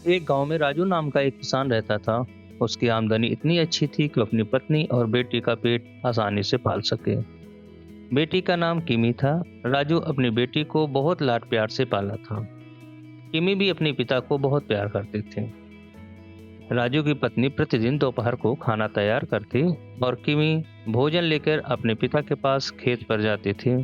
एक गांव में राजू नाम का एक किसान रहता था। उसकी आमदनी इतनी अच्छी थी कि वो अपनी पत्नी और बेटी का पेट आसानी से पाल सके। बेटी का नाम किमी था। राजू अपनी बेटी को बहुत लाड प्यार से पाला था। किमी भी अपने पिता को बहुत प्यार करते थे। राजू की पत्नी प्रतिदिन दोपहर को खाना तैयार करती और किमी भोजन लेकर अपने पिता के पास खेत पर जाती थी।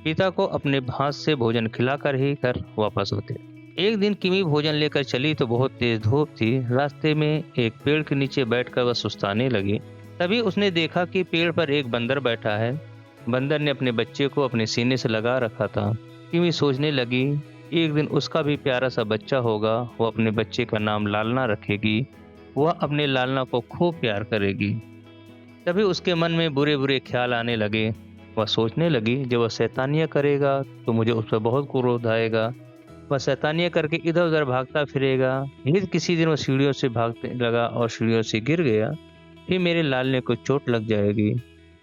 पिता को अपने हाथ से भोजन खिलाकर ही घर वापस होते। एक दिन किमी भोजन लेकर चली तो बहुत तेज धूप थी। रास्ते में एक पेड़ के नीचे बैठकर वह सुस्ताने लगी। तभी उसने देखा कि पेड़ पर एक बंदर बैठा है। बंदर ने अपने बच्चे को अपने सीने से लगा रखा था। किमी सोचने लगी, एक दिन उसका भी प्यारा सा बच्चा होगा। वो अपने बच्चे का नाम लालना रखेगी। वह अपने लालना को खूब प्यार करेगी। तभी उसके मन में बुरे बुरे ख्याल आने लगे। वह सोचने लगी, जब वह शैतानियां करेगा तो मुझे उस पर बहुत क्रोध आएगा। वह शैतानियां करके इधर उधर भागता फिरेगा। फिर किसी दिन वह सीढ़ियों से भागने लगा और सीढ़ियों से गिर गया। फिर मेरे लालने को चोट लग जाएगी।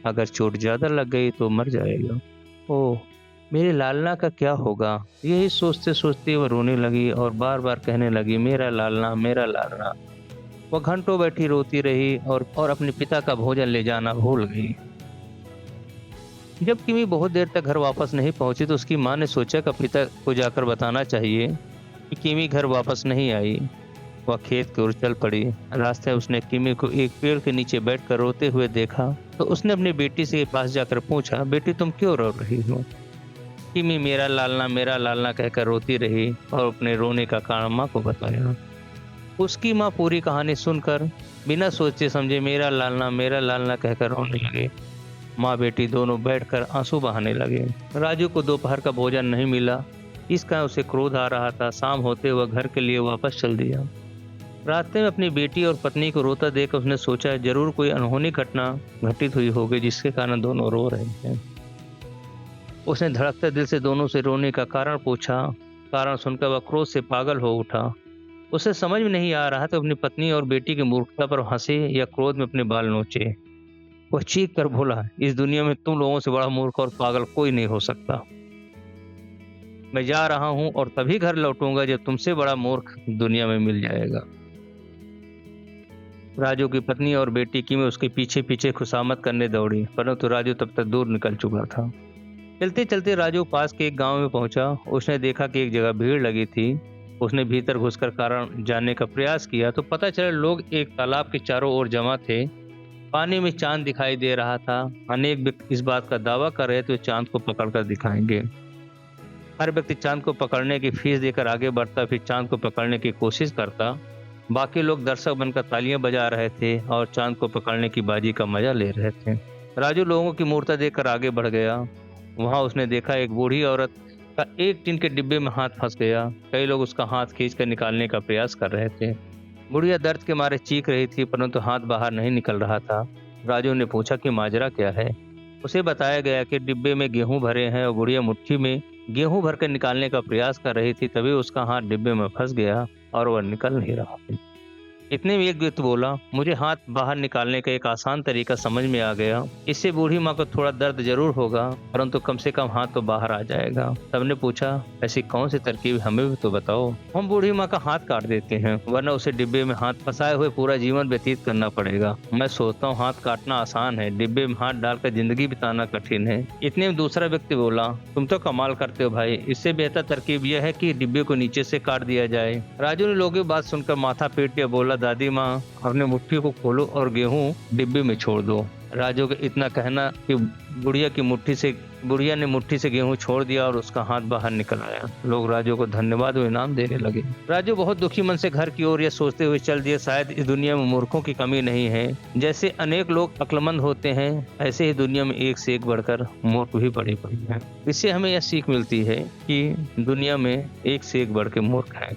अगर चोट ज्यादा लग गई तो मर जाएगा। ओह, मेरे लालना का क्या होगा। यही सोचते सोचते वह रोने लगी और बार बार कहने लगी, मेरा लालना, मेरा लालना। वह घंटों बैठी रोती रही और अपने पिता का भोजन ले जाना भूल गई। जब किमी बहुत देर तक घर वापस नहीं पहुंची तो उसकी मां ने सोचा कि पिता को जाकर बताना चाहिए कि किमी घर वापस नहीं आई। वह खेत की ओर चल पड़ी। रास्ते में उसने किमी को एक पेड़ के नीचे बैठकर रोते हुए देखा तो उसने अपनी बेटी से पास जाकर पूछा, बेटी तुम क्यों रो रही हो। किमी मेरा लालना कहकर रोती रही और अपने रोने का कारण माँ को बताया। उसकी माँ पूरी कहानी सुनकर बिना सोचे समझे मेरा लालना कहकर रोने लगे। माँ बेटी दोनों बैठकर आंसू बहाने लगे। राजू को दोपहर का भोजन नहीं मिला। इसका उसे क्रोध आ रहा था। शाम होते वह घर के लिए वापस चल दिया। रास्ते में अपनी बेटी और पत्नी को रोता देख उसने सोचा, जरूर कोई अनहोनी घटना घटित हुई होगी जिसके कारण दोनों रो रहे हैं। उसने धड़कते दिल से दोनों से रोने का कारण पूछा। कारण सुनकर वह क्रोध से पागल हो उठा। उसे समझ में नहीं आ रहा था अपनी पत्नी और बेटी की मूर्खता पर हंसे या क्रोध में अपने बाल नोचे। वह चीख कर बोला, इस दुनिया में तुम लोगों से बड़ा मूर्ख और पागल कोई नहीं हो सकता। मैं जा रहा हूं और तभी घर लौटूंगा जब तुमसे बड़ा मूर्ख दुनिया में मिल जाएगा। राजू की पत्नी और बेटी की में उसके पीछे पीछे खुशामद करने दौड़ी, परंतु राजू तब तक दूर निकल चुका था। चलते चलते राजू पास के एक गांव में पहुंचा। उसने देखा कि एक जगह भीड़ लगी थी। उसने भीतर घुसकर कारण जानने का प्रयास किया तो पता चला लोग एक तालाब के चारों ओर जमा थे। पानी में चांद दिखाई दे रहा था। अनेक व्यक्ति इस बात का दावा कर रहे थे चांद को पकड़कर दिखाएंगे। हर व्यक्ति चांद को पकड़ने की फीस देकर आगे बढ़ता, फिर चांद को पकड़ने की कोशिश करता। बाकी लोग दर्शक बनकर तालियां बजा रहे थे और चांद को पकड़ने की बाजी का मजा ले रहे थे। राजू लोगों की मूर्ति देखकर आगे बढ़ गया। वहां उसने देखा एक बूढ़ी औरत का एक टीन के डिब्बे में हाथ फंस गया। कई लोग उसका हाथ खींचकर निकालने का प्रयास कर रहे थे। बुढ़िया दर्द के मारे चीख रही थी, परंतु हाथ बाहर नहीं निकल रहा था। राजू ने पूछा कि माजरा क्या है। उसे बताया गया कि डिब्बे में गेहूं भरे हैं और बुढ़िया मुट्ठी में गेहूं भरकर निकालने का प्रयास कर रही थी। तभी उसका हाथ डिब्बे में फंस गया और वह निकल नहीं रहा था। इतने में एक व्यक्ति बोला, मुझे हाथ बाहर निकालने का एक आसान तरीका समझ में आ गया। इससे बूढ़ी माँ को थोड़ा दर्द जरूर होगा, परंतु कम से कम हाथ तो बाहर आ जाएगा। सबने पूछा, ऐसी कौन सी तरकीब, हमें भी तो बताओ। हम बूढ़ी माँ का हाथ काट देते हैं, वरना उसे डिब्बे में हाथ फंसाए हुए पूरा जीवन व्यतीत करना पड़ेगा। मैं सोचता हूँ हाथ काटना आसान है, डिब्बे में हाथ डालकर जिंदगी बिताना कठिन है। इतने में दूसरा व्यक्ति बोला, तुम तो कमाल करते हो भाई, इससे बेहतर तरकीब यह है कि डिब्बे को नीचे से काट दिया जाए। राजू ने लोगों की बात सुनकर माथा पीट दिया, बोला, दादी माँ, अपने मुट्ठी को खोलो और गेहूं डिब्बे में छोड़ दो। राजू का इतना कहना कि बुढ़िया ने मुट्ठी से गेहूं छोड़ दिया और उसका हाथ बाहर निकल आया। लोग राजू को धन्यवाद और इनाम देने लगे। राजू बहुत दुखी मन से घर की ओर यह सोचते हुए चल दिया, शायद इस दुनिया में मूर्खों की कमी नहीं है। जैसे अनेक लोग अक्लमंद होते हैं, ऐसे ही दुनिया में एक से एक बढ़कर मूर्ख भी पड़े हैं। इससे हमें यह सीख मिलती है कि दुनिया में एक से एक बढ़ के मूर्ख है।